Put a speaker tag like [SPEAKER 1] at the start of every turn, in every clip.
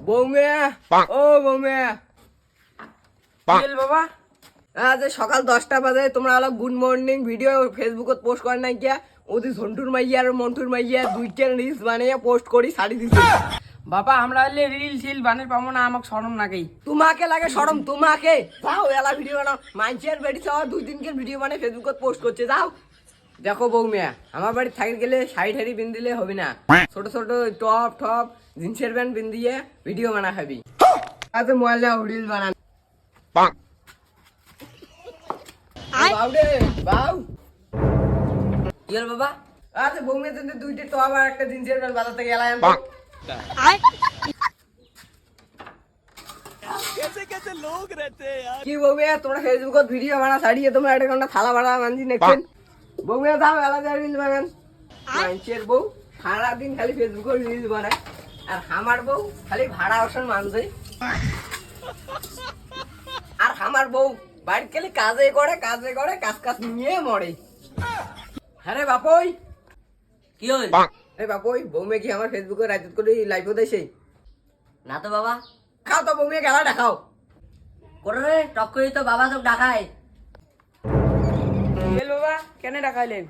[SPEAKER 1] বৌমে ও বৌমে
[SPEAKER 2] বাবা
[SPEAKER 1] আজ সকাল 10টা বাজে তোমরা হলো গুড মর্নিং ভিডিও ফেসবুকত পোস্ট করে নাই কিয়া ওদি ঝন্টুর মাইয়া আর মন্টুর মাইয়া দুইটা রিলস বানিয়ে পোস্ট করি ছাড়ি দিছি
[SPEAKER 2] বাবা আমরা হলে রিল সিল বানের পাবো না, আমাকে শরম নাকি?
[SPEAKER 1] তোমাকে লাগে শরম তোমাকে? যাও এলা ভিডিও বানাও, মাইনচের বেড়ি চাওয়া 2 দিনকে ভিডিও বানিয়ে ফেসবুকত পোস্ট করছে। যাও দেখো বৌমিয়া, আমার বাড়ি থাকি গেলে শাড়ি ঠাড়ি পিন্দিলে হবে না, ছোট ছোট টপ টপ জিন্সের প্যান্ট পিন্দিয়ে ভিডিও বানা খাবি। আজ মোবাইল নাও রিল বানান। বাউ রে বাউ,
[SPEAKER 2] কি হল বাবা?
[SPEAKER 1] আজ বৌমিয়া জন্য 2টা টপ আর একটা জিন্সের প্যান্ট বাজার থেকে এলাই কি বৌমিয়া তোমরা ফেসবুকত ভিডিও বানা ছাড়িয়ে তোমরা 1 ঘন্টা থালা ভাড়া মানজি নেছেন। বৌমিয়া যাও এলা যা রিল বানান। মাইনচের বউ সারাদিন খালি ফেসবুকে রিল বানায় আর আমার বউ খালি ভাড়া অপশন মানছে। আর আমার বউ বাড়িতে খালি কাজে করে কাজ কাজ নিয়ে মরে। হ্যাঁ বাপই
[SPEAKER 2] কি হল?
[SPEAKER 1] বাপই বৌমিয়া কি আমার ফেসবুকে রাইত করে লাইভও দেয়?
[SPEAKER 2] না তো বাবা।
[SPEAKER 1] খাও তো বৌমিয়া খেলা দেখাও।
[SPEAKER 2] করে রে টক করে তো বাবা তোকে ডাকায়।
[SPEAKER 1] বাবা কেন ডাকাইলেন?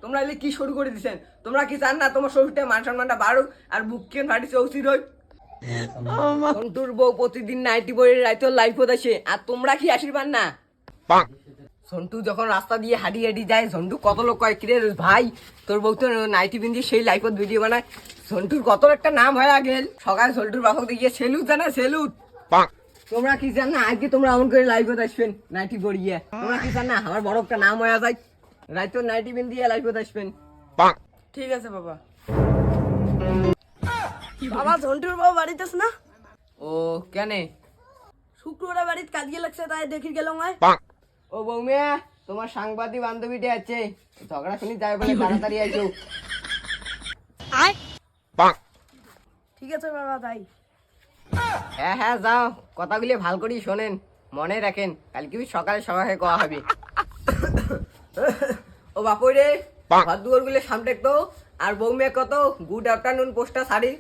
[SPEAKER 1] তোমরা এলে কি শুরু করে দিছেন? তোমরা কি চান না তোমার শ্বশুরটা মান সম্মানটা বাড়ুক আর বুক কেন ফাটি চৌচির হই? সন্টুর বউ প্রতিদিন নাইটি বই রাইতে লাইফও দেশে আর তোমরা কি আশীর্বাদ না? সন্টু যখন রাস্তা দিয়ে হাঁটি হাঁটি যায় সন্টু কত লোক কয় কিরে ভাই তোর বউ তো নাইটি পিন্দি সেই লাইফত ভিডিও বানায়। সন্টুর কত একটা নাম হয়ে গেল, সকালে সন্টুর বাপক দেখিয়ে সেলুট জানা সেলুট। তোমরা কি জান না আজকে তোমরা এমন করে লাইভত আসবেন নাইটি পরিয়ে? তোমরা কি জান না আমার বড় একটা নাম হয়ে যায় রাইতো নাইটি পিন্দিয়ে লাইভত আসবেন?
[SPEAKER 2] ঠিক আছে বাবা।
[SPEAKER 3] বাবা ঝন্টুর বউ বাড়িতেছ না?
[SPEAKER 1] ও কেন?
[SPEAKER 3] শুক্রবার বাড়িতে কাজে লাগছে তাই দেখি গেলাম।
[SPEAKER 1] ও বৌমিয়া তোমার সাংবাদিক বান্ধবীটা আছে, ঝগড়া শুনি যাই বলে তাড়াতাড়ি আইসো।
[SPEAKER 3] ঠিক আছে বাবা তাই।
[SPEAKER 1] হ্যাঁ হ্যাঁ যাও, কথাগুলি ভাল করি শোনেন, মনে রাখেন কালকে সকালে সবাই কোয়া হবে। ও বাপুই রে ঘর দুয়ার গুলো সামনে তো আর বৌমিয়া কত গুড আফটারনুন পোস্টটা ছাড়ি।